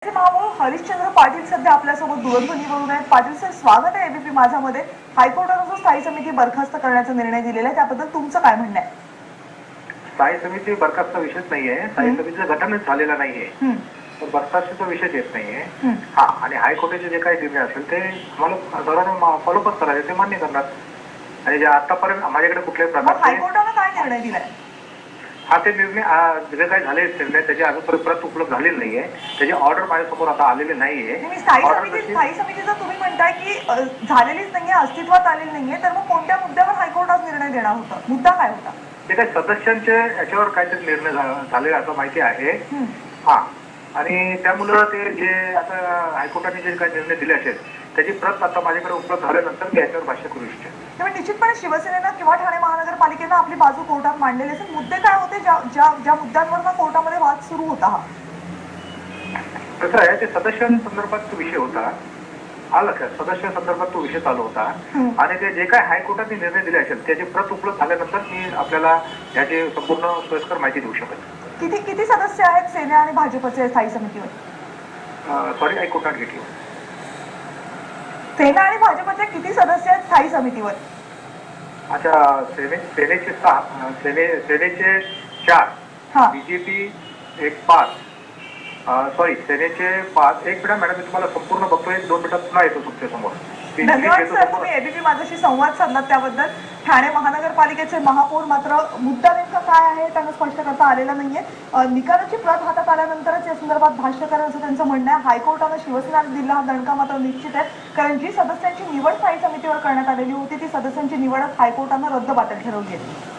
महापौर हरिश्चंद्र पाटील सध्या आपल्यासोबत दूरध्वनीवरून आहेत. पाटील सर, स्वागत आहे एबीपी माझामध्ये. हायकोर्टाने जो स्थायी समिती बरखास्त करण्याचा निर्णय दिलेला आहे त्याबद्दल तुमचं काय म्हणणं आहे? स्थायी समिती बरखास्त विषयच नाहीये. स्थायी समितीचं गठनच झालेलं नाहीये, तर बरखास्तीचा विषयच येत नाहीये. हा, आणि हायकोर्टाचे जे काही निर्णय असेल ते आम्हाला सर्वांना फॉलोअप करायचे, ते मान्य करणार. आणि जे आतापर्यंत माझ्याकडे कुठल्याही प्रकारचे हायकोर्टाने काय निर्णय दिलाय? हा, ते निर्णय जे काही झाले निर्णय त्याची अजून परत उपलब्ध झालेली नाहीये. त्याची ऑर्डर माझ्यासमोर आता आलेली नाहीये. स्थायी समितीचं तुम्ही म्हणताय की झालेलीच नाहीये, अस्तित्वात आलेली नाहीये, तर मग कोणत्या मुद्द्यावर हायकोर्ट आज निर्णय देणार होता? मुद्दा काय होता? ते काही सदस्यांचे याच्यावर काहीतरी निर्णय झाले असं माहिती आहे. हा, आणि त्यामुळं ते जे आता हायकोर्टाने जे काही निर्णय दिले असेल त्याची प्रत आता माझ्याकडे उपलब्ध झाल्यानंतर मी याच्यावर भाष्य करू इच्छितो. त्यामुळे निश्चितपणे शिवसेनेनं किंवा ठाणे महानगरपालिकेनं आपली बाजू कोर्टात मांडलेली असेल. मुद्दे काय होते ज्या मुद्द्यांवर कोर्टामध्ये वाद सुरू होता? हा कसं आहे, ते सदस्यांसंदर्भात तो विषय होता. आलं का? सदस्य संदर्भात तो विषय चालू होता. आणि ते जे काय हायकोर्टाने निर्णय दिले असेल त्याची प्रत उपलब्ध झाल्यानंतर मी आपल्याला याची संपूर्ण सोयीस्कर माहिती देऊ शकतो. किती सदस्य आहेत सेना आणि भाजपचे स्थायी समितीवर? Sorry, I could not get you. Sena आणि भाजपचे किती सदस्य आहेत स्थायी समितीवर? अच्छा, सेनेचे 6, सेनेचे 4, बीजेपी 5, सॉरी सेनेचे 5. एक मिनिट मॅडम, मी तुम्हाला संपूर्ण बघतोय. 2 मिनिटात पुन्हा येतो तुमच्या समोर. धन्यवाद सर, तुम्ही एबीपी माझ्याशी संवाद साधलात त्याबद्दल. ठाणे महानगरपालिकेचे महापौर मात्र मुद्दा नेमका काय आहे त्यांना स्पष्ट करता आलेला नाहीये. निकालाची प्रत हातात आल्यानंतरच या संदर्भात भाष्य करायचं त्यांचं म्हणणं आहे. हायकोर्टानं शिवसेनेला दिलेला हा दणका मात्र निश्चित आहे, कारण जी सदस्यांची निवड स्थायी समितीवर करण्यात आलेली होती ती सदस्यांची निवडच हायकोर्टानं रद्दबातल ठरवली आहे.